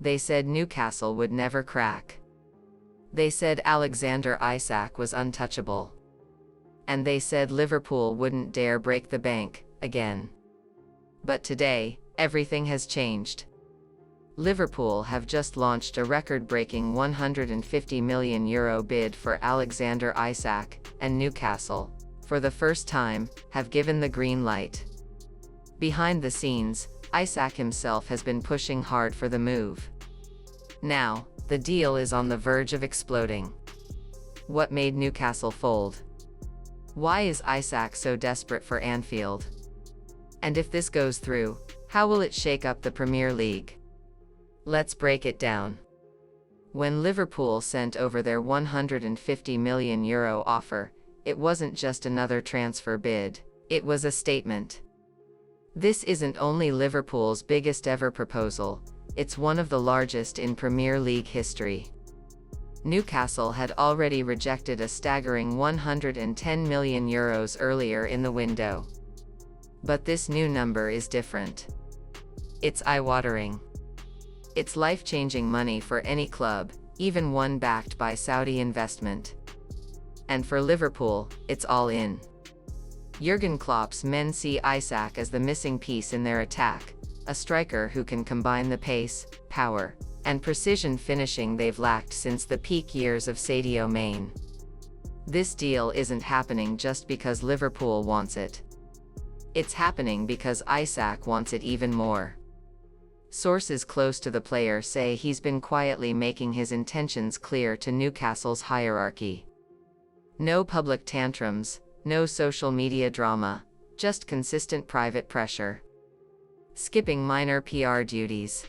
They said Newcastle would never crack. They said Alexander Isak was untouchable. And they said Liverpool wouldn't dare break the bank again. But today, everything has changed. Liverpool have just launched a record-breaking €150 million bid for Alexander Isak, and Newcastle, for the first time, have given the green light. Behind the scenes, Isak himself has been pushing hard for the move. Now, the deal is on the verge of exploding. What made Newcastle fold? Why is Isak so desperate for Anfield? And if this goes through, how will it shake up the Premier League? Let's break it down. When Liverpool sent over their €150 million offer, it wasn't just another transfer bid, it was a statement. This isn't only Liverpool's biggest ever proposal, it's one of the largest in Premier League history. Newcastle had already rejected a staggering €110 million earlier in the window. But this new number is different. It's eye-watering. It's life-changing money for any club, even one backed by Saudi investment. And for Liverpool, it's all in. Jurgen Klopp's men see Isak as the missing piece in their attack, a striker who can combine the pace, power, and precision finishing they've lacked since the peak years of Sadio Mane. This deal isn't happening just because Liverpool wants it. It's happening because Isak wants it even more. Sources close to the player say he's been quietly making his intentions clear to Newcastle's hierarchy. No public tantrums, no social media drama, just consistent private pressure. Skipping minor PR duties.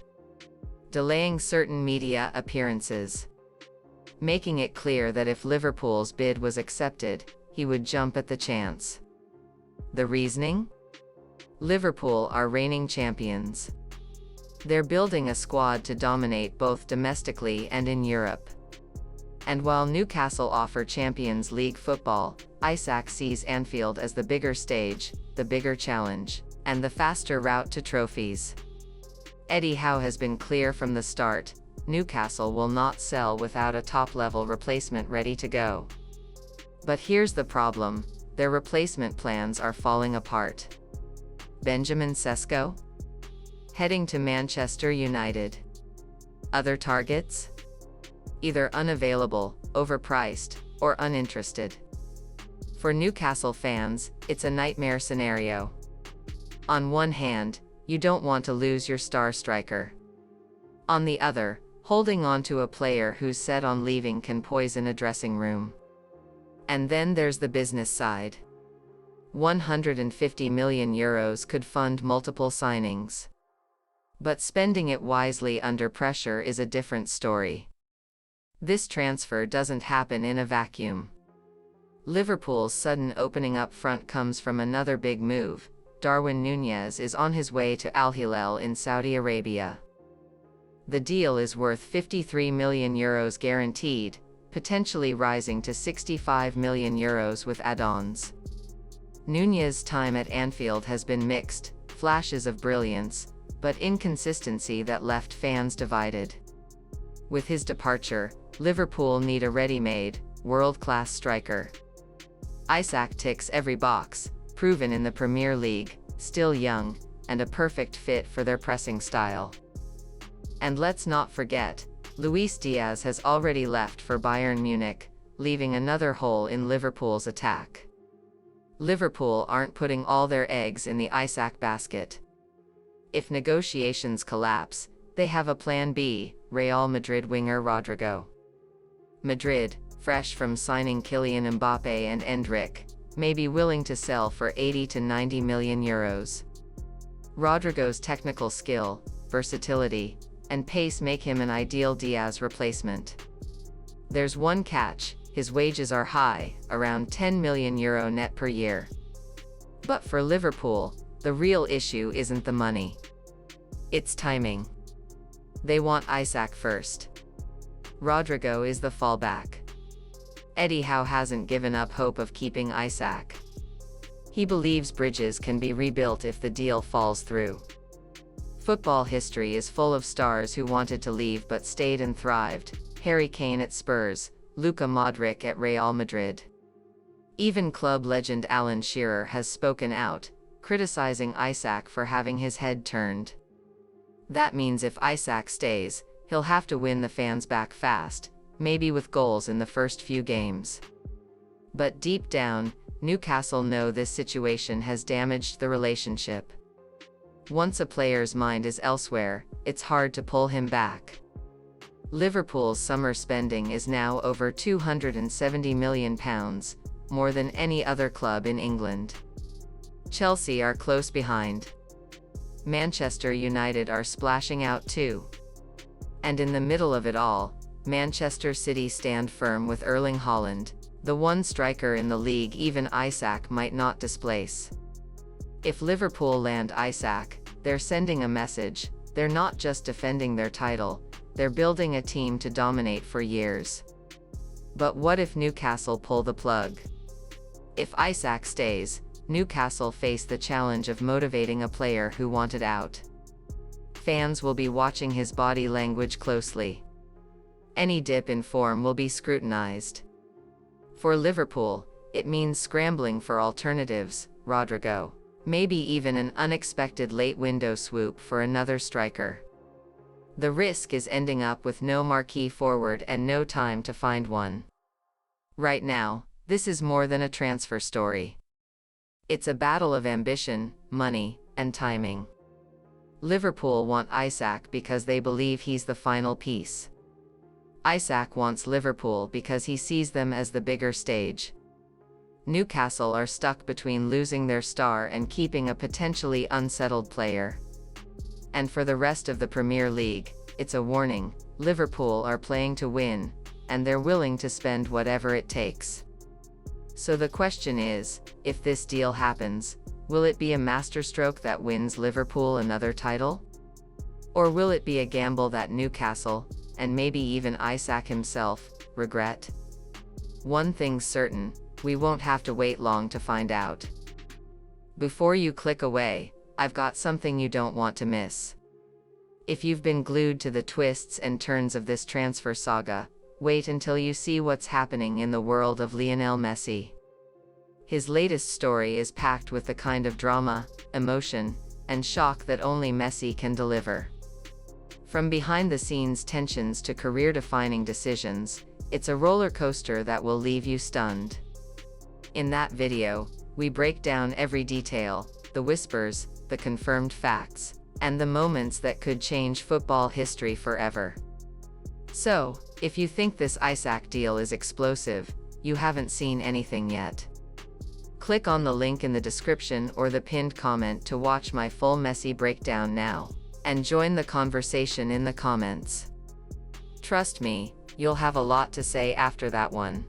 Delaying certain media appearances. Making it clear that if Liverpool's bid was accepted, he would jump at the chance. The reasoning? Liverpool are reigning champions. They're building a squad to dominate both domestically and in Europe. And while Newcastle offer Champions League football, Isak sees Anfield as the bigger stage, the bigger challenge, and the faster route to trophies. Eddie Howe has been clear from the start, Newcastle will not sell without a top-level replacement ready to go. But here's the problem, their replacement plans are falling apart. Benjamin Sesko? Heading to Manchester United. Other targets? Either unavailable, overpriced, or uninterested. For Newcastle fans, it's a nightmare scenario. On one hand, you don't want to lose your star striker. On the other, holding on to a player who's set on leaving can poison a dressing room. And then there's the business side. €150 million could fund multiple signings. But spending it wisely under pressure is a different story. This transfer doesn't happen in a vacuum. Liverpool's sudden opening up front comes from another big move. Darwin Núñez is on his way to Al Hilal in Saudi Arabia. The deal is worth €53 million guaranteed, potentially rising to €65 million with add-ons. Núñez's time at Anfield has been mixed, flashes of brilliance, but inconsistency that left fans divided. With his departure, Liverpool need a ready-made, world-class striker. Isak ticks every box, proven in the Premier League, still young, and a perfect fit for their pressing style. And let's not forget, Luis Diaz has already left for Bayern Munich, leaving another hole in Liverpool's attack. Liverpool aren't putting all their eggs in the Isak basket. If negotiations collapse, they have a plan B, Real Madrid winger Rodrigo. Madrid, fresh from signing Kylian Mbappe and Endrick, may be willing to sell for €80 to €90 million. Rodrigo's technical skill, versatility, and pace make him an ideal Diaz replacement. There's one catch, his wages are high, around €10 million net per year. But for Liverpool, the real issue isn't the money. It's timing. They want Isak first. Rodrigo is the fallback. Eddie Howe hasn't given up hope of keeping Isak. He believes bridges can be rebuilt if the deal falls through. Football history is full of stars who wanted to leave but stayed and thrived. Harry Kane at Spurs, Luka Modric at Real Madrid. Even club legend Alan Shearer has spoken out, criticizing Isak for having his head turned. That means if Isak stays, he'll have to win the fans back fast, maybe with goals in the first few games. But deep down, Newcastle know this situation has damaged the relationship. Once a player's mind is elsewhere, it's hard to pull him back. Liverpool's summer spending is now over £270 million, more than any other club in England. Chelsea are close behind. Manchester United are splashing out too. And in the middle of it all, Manchester City stand firm with Erling Haaland, the one striker in the league even Isak might not displace. If Liverpool land Isak, they're sending a message. They're not just defending their title, they're building a team to dominate for years. But what if Newcastle pull the plug? If Isak stays, Newcastle face the challenge of motivating a player who wanted out. Fans will be watching his body language closely. Any dip in form will be scrutinized. For Liverpool, it means scrambling for alternatives, Rodrigo. Maybe even an unexpected late window swoop for another striker. The risk is ending up with no marquee forward and no time to find one. Right now, this is more than a transfer story. It's a battle of ambition, money, and timing. Liverpool want Isak because they believe he's the final piece. Isak wants Liverpool because he sees them as the bigger stage. Newcastle are stuck between losing their star and keeping a potentially unsettled player. And for the rest of the Premier League, it's a warning: Liverpool are playing to win, and they're willing to spend whatever it takes. So the question is, if this deal happens, will it be a masterstroke that wins Liverpool another title? Or will it be a gamble that Newcastle, and maybe even Isak himself, regret? One thing's certain: we won't have to wait long to find out. Before you click away, I've got something you don't want to miss. If you've been glued to the twists and turns of this transfer saga, wait until you see what's happening in the world of Lionel Messi. His latest story is packed with the kind of drama, emotion, and shock that only Messi can deliver. From behind-the-scenes tensions to career-defining decisions, it's a roller coaster that will leave you stunned. In that video, we break down every detail, the whispers, the confirmed facts, and the moments that could change football history forever. So, if you think this Isak deal is explosive, you haven't seen anything yet. Click on the link in the description or the pinned comment to watch my full Messi breakdown now, and join the conversation in the comments. Trust me, you'll have a lot to say after that one.